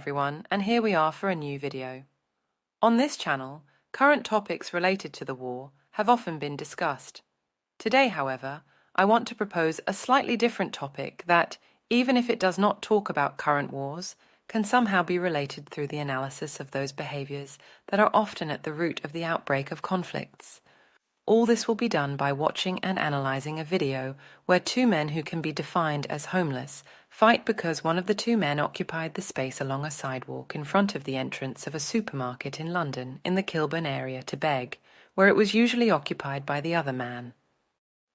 everyone, and here we are for a new video. On this channel, current topics related to the war have often been discussed. Today, however, I want to propose a slightly different topic that, even if it does not talk about current wars, can somehow be related through the analysis of those behaviors that are often at the root of the outbreak of conflicts. All this will be done by watching and analyzing a video where two men who can be defined as homeless fight because one of the two men occupied the space along a sidewalk in front of the entrance of a supermarket in London in the Kilburn area to beg, where it was usually occupied by the other man.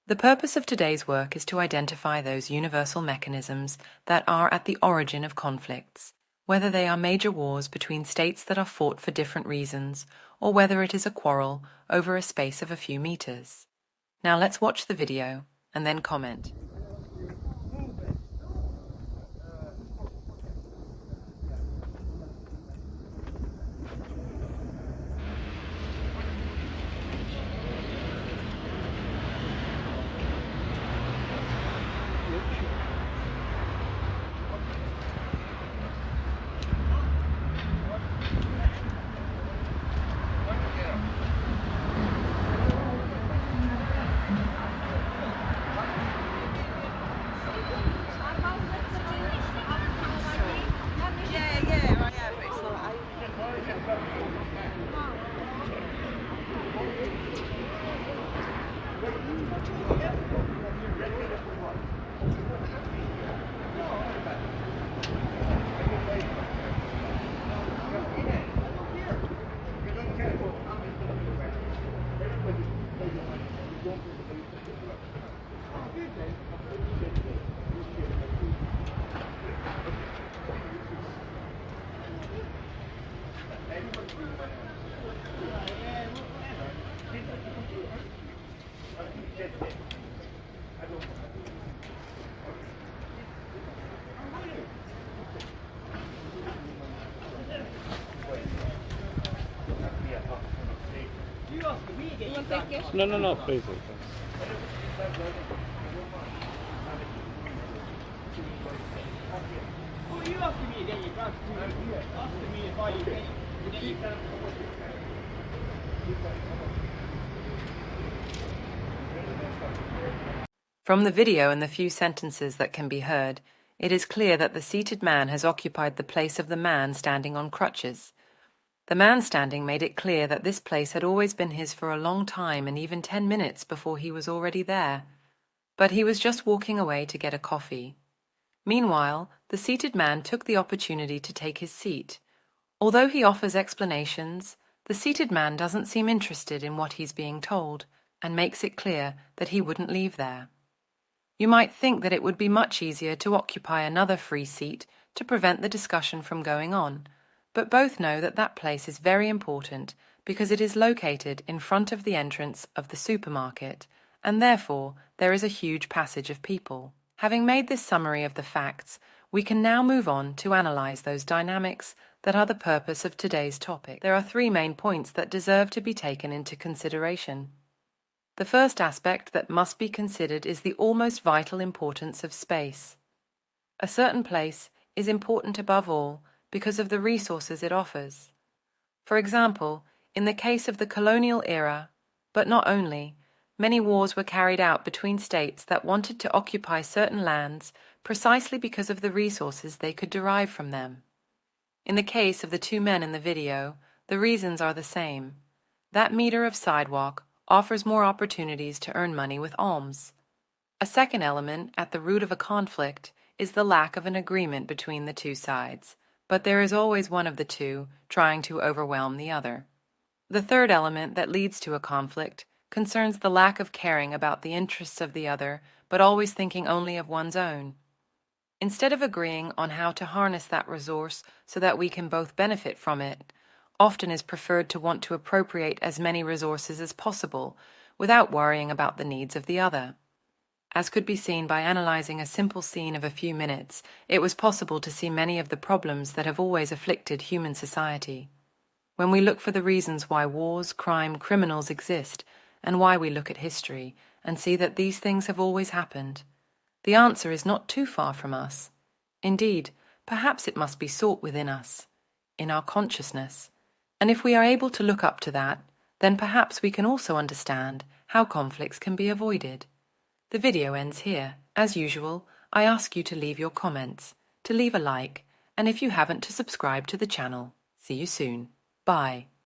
The purpose of today's work is to identify those universal mechanisms that are at the origin of conflicts, whether they are major wars between states that are fought for different reasons, or whether it is a quarrel over a space of a few meters. Now let's watch the video and then comment. No, please. Well, you asking me again, you can't asking me if I From the video and the few sentences that can be heard, it is clear that the seated man has occupied the place of the man standing on crutches. The man standing made it clear that this place had always been his for a long time and even 10 minutes before he was already there. But he was just walking away to get a coffee. Meanwhile, the seated man took the opportunity to take his seat. Although he offers explanations, the seated man doesn't seem interested in what he's being told and makes it clear that he wouldn't leave there. You might think that it would be much easier to occupy another free seat to prevent the discussion from going on, but both know that that place is very important because it is located in front of the entrance of the supermarket, and therefore there is a huge passage of people. Having made this summary of the facts, we can now move on to analyze those dynamics that are the purpose of today's topic. There are three main points that deserve to be taken into consideration. The first aspect that must be considered is the almost vital importance of space. A certain place is important above all because of the resources it offers. For example, in the case of the colonial era, but not only, many wars were carried out between states that wanted to occupy certain lands precisely because of the resources they could derive from them. In the case of the two men in the video, the reasons are the same. That meter of sidewalk offers more opportunities to earn money with alms. A second element at the root of a conflict is the lack of an agreement between the two sides, but there is always one of the two trying to overwhelm the other. The third element that leads to a conflict concerns the lack of caring about the interests of the other, but always thinking only of one's own. Instead of agreeing on how to harness that resource so that we can both benefit from it, often is preferred to want to appropriate as many resources as possible without worrying about the needs of the other. As could be seen by analyzing a simple scene of a few minutes, it was possible to see many of the problems that have always afflicted human society. When we look for the reasons why wars, crime, criminals exist, and why we look at history and see that these things have always happened, the answer is not too far from us. Indeed, perhaps it must be sought within us, in our consciousness, and if we are able to look up to that, then perhaps we can also understand how conflicts can be avoided. The video ends here. As usual, I ask you to leave your comments, to leave a like, and if you haven't, to subscribe to the channel. See you soon. Bye.